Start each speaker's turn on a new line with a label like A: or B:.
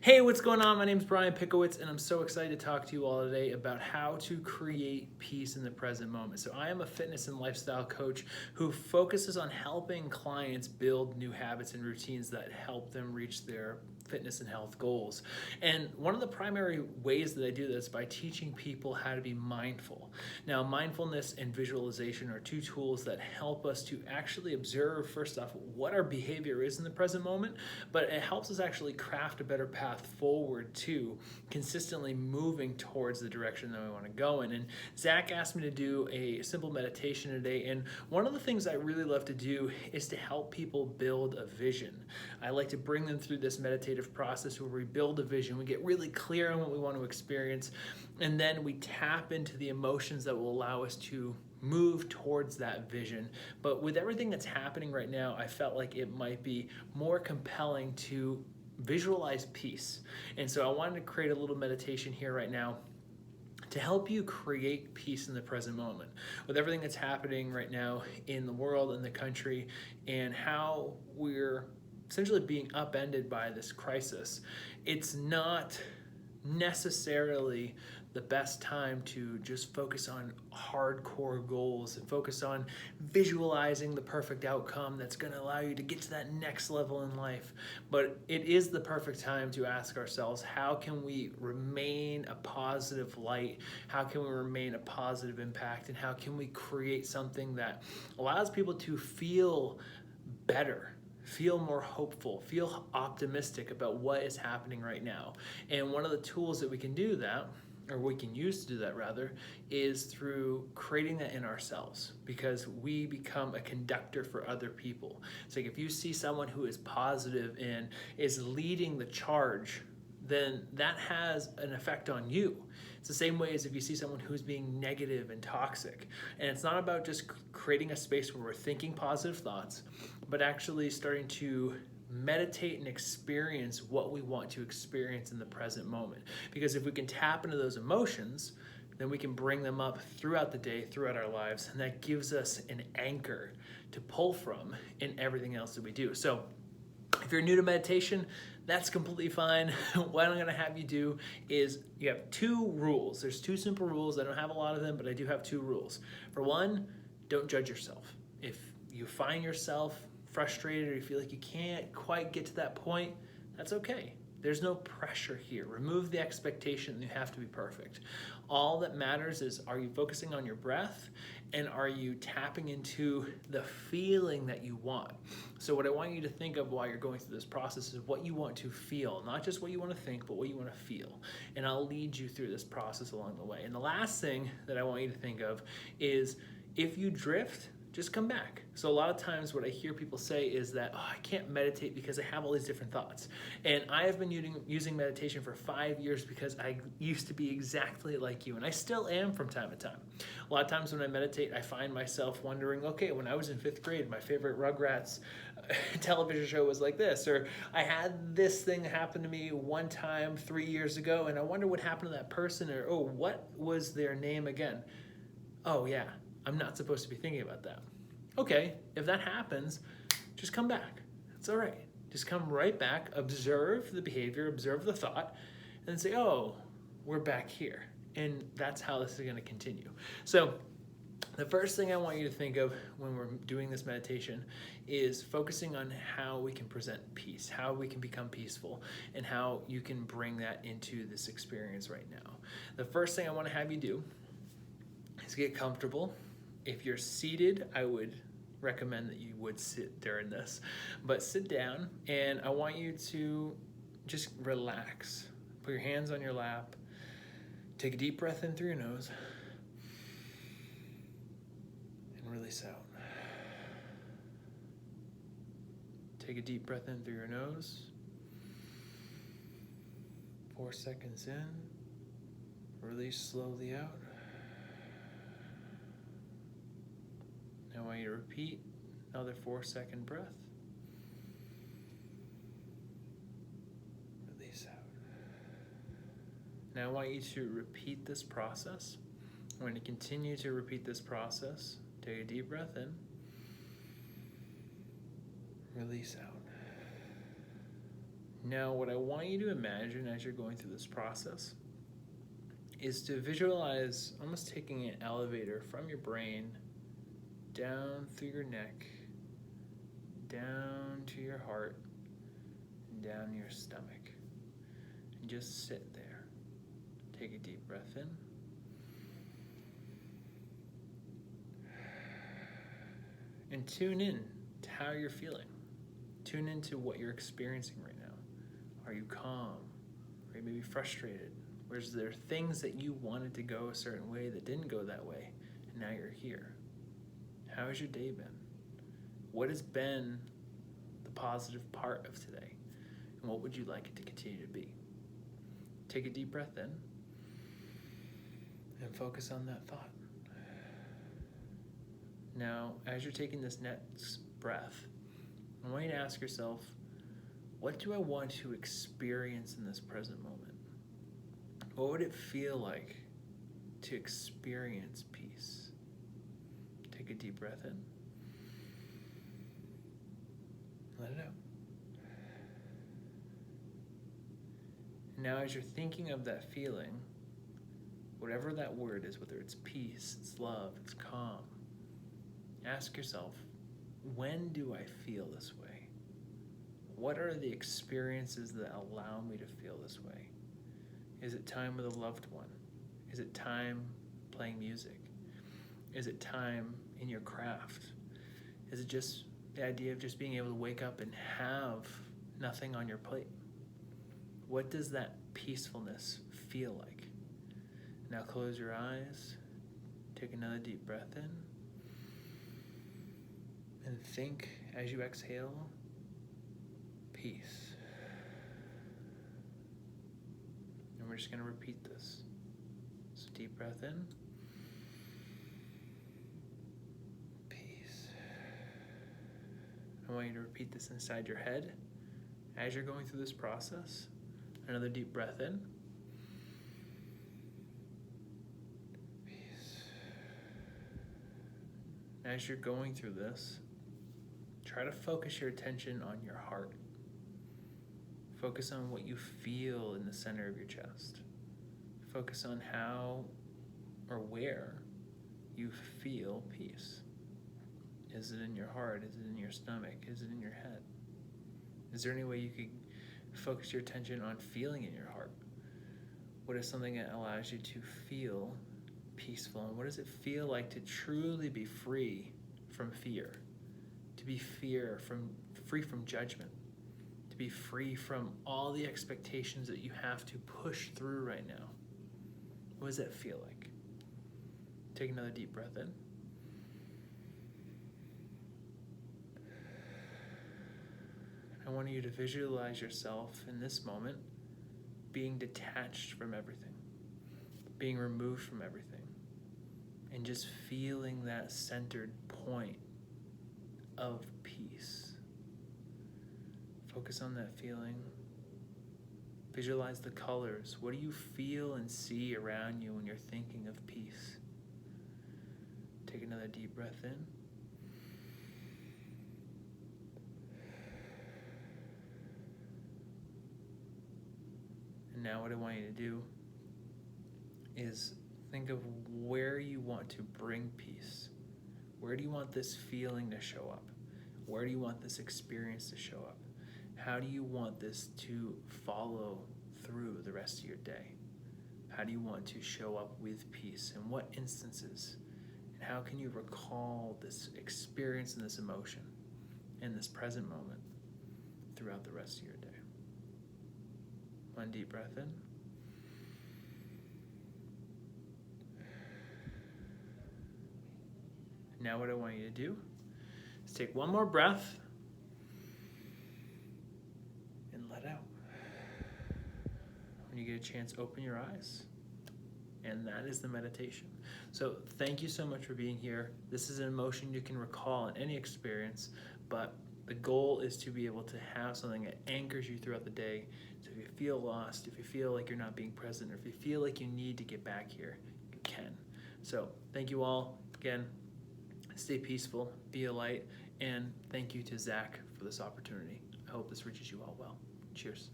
A: Hey, what's going on? My name is Brian Pickowicz, and I'm so excited to talk to you all today about how to create peace in the present moment. So I am a fitness and lifestyle coach who focuses on helping clients build new habits and routines that help them reach their fitness and health goals. And one of the primary ways that I do this is by teaching people how to be mindful. Now, mindfulness and visualization are two tools that help us to actually observe, first off, what our behavior is in the present moment, but it helps us actually craft a better path forward to consistently moving towards the direction that we want to go in. And Zach asked me to do a simple meditation today, and one of the things I really love to do is to help people build a vision. I like to bring them through this meditative process where we build a vision, we get really clear on what we want to experience, and then we tap into the emotions that will allow us to move towards that vision. But with everything that's happening right now, I felt like it might be more compelling to visualize peace. And so I wanted to create a little meditation here right now to help you create peace in the present moment. With everything that's happening right now in the world and the country, and how we're essentially being upended by this crisis, it's not necessarily the best time to just focus on hardcore goals and focus on visualizing the perfect outcome that's going to allow you to get to that next level in life. But it is the perfect time to ask ourselves, how can we remain a positive light? How can we remain a positive impact? And how can we create something that allows people to feel better, feel more hopeful, feel optimistic about what is happening right now? And one of the tools that we can do that, or we can use to do that rather, is through creating that in ourselves, because we become a conductor for other people. It's like if you see someone who is positive and is leading the charge, then that has an effect on you. It's the same way as if you see someone who's being negative and toxic. And it's not about just creating a space where we're thinking positive thoughts, but actually starting to meditate and experience what we want to experience in the present moment. Because if we can tap into those emotions, then we can bring them up throughout the day, throughout our lives, and that gives us an anchor to pull from in everything else that we do. So if you're new to meditation, that's completely fine. What I'm gonna have you do is you have two rules. There's two simple rules. I don't have a lot of them, but I do have two rules. For one, don't judge yourself. If you find yourself frustrated or you feel like you can't quite get to that point, that's okay. There's no pressure here. Remove the expectation that you have to be perfect. All that matters is, are you focusing on your breath, and are you tapping into the feeling that you want? So what I want you to think of while you're going through this process is what you want to feel, not just what you want to think, but what you want to feel. And I'll lead you through this process along the way. And the last thing that I want you to think of is, if you drift, just come back. So a lot of times what I hear people say is that, I can't meditate because I have all these different thoughts. And I have been using meditation for 5 years because I used to be exactly like you, and I still am from time to time. A lot of times when I meditate, I find myself wondering, okay, when I was in 5th grade, my favorite Rugrats television show was like this, or I had this thing happen to me one time 3 years ago, and I wonder what happened to that person, or, what was their name again? Oh yeah, I'm not supposed to be thinking about that. Okay, if that happens, just come back. It's all right. Just come right back, observe the behavior, observe the thought, and say, we're back here. And that's how this is going to continue. So the first thing I want you to think of when we're doing this meditation is focusing on how we can present peace, how we can become peaceful, and how you can bring that into this experience right now. The first thing I want to have you do is get comfortable. If you're seated, I would recommend that you would sit during this, but sit down, and I want you to just relax. Put your hands on your lap. Take a deep breath in through your nose and release out. Take a deep breath in through your nose. 4 seconds in. Release slowly out. Now I want you to repeat another 4-second breath. Release out. Now I want you to repeat this process. I'm going to continue to repeat this process. Take a deep breath in. Release out. Now, what I want you to imagine as you're going through this process is to visualize almost taking an elevator from your brain down through your neck, down to your heart, and down your stomach. And just sit there. Take a deep breath in. And tune in to how you're feeling. Tune into what you're experiencing right now. Are you calm? Are you maybe frustrated? Or is there things that you wanted to go a certain way that didn't go that way, and now you're here? How has your day been? What has been the positive part of today? And what would you like it to continue to be? Take a deep breath in and focus on that thought. Now, as you're taking this next breath, I want you to ask yourself, what do I want to experience in this present moment? What would it feel like to experience peace? Take a deep breath in. Let it out. Now, as you're thinking of that feeling, whatever that word is, whether it's peace, it's love, it's calm, ask yourself, when do I feel this way? What are the experiences that allow me to feel this way? Is it time with a loved one? Is it time playing music? Is it time in your craft? Is it just the idea of just being able to wake up and have nothing on your plate? What does that peacefulness feel like? Now close your eyes, take another deep breath in, and think as you exhale, peace. And we're just going to repeat this. So deep breath in, peace. I want you to repeat this inside your head as you're going through this process. Another deep breath in, peace. As you're going through this, try to focus your attention on your heart. Focus on what you feel in the center of your chest. Focus on how or where you feel peace. Is it in your heart? Is it in your stomach? Is it in your head? Is there any way you could focus your attention on feeling in your heart? What is something that allows you to feel peaceful? And what does it feel like to truly be free from fear? To be free from judgment? To be free from all the expectations that you have to push through right now? What does that feel like? Take another deep breath in. I want you to visualize yourself in this moment being detached from everything, being removed from everything, and just feeling that centered point of peace. Focus on that feeling. Visualize the colors. What do you feel and see around you when you're thinking of peace? Take another deep breath in. And now what I want you to do is think of where you want to bring peace. Where do you want this feeling to show up? Where do you want this experience to show up? How do you want this to follow through the rest of your day? How do you want to show up with peace? In what instances? And how can you recall this experience and this emotion in this present moment throughout the rest of your day? One deep breath in. Now what I want you to do is take one more breath and let out. When you get a chance, open your eyes. And that is the meditation. So thank you so much for being here. This is an emotion you can recall in any experience, but the goal is to be able to have something that anchors you throughout the day. So if you feel lost, if you feel like you're not being present, or if you feel like you need to get back here, you can. So thank you all. Again, stay peaceful, be a light, and thank you to Zach for this opportunity. I hope this reaches you all well. Cheers.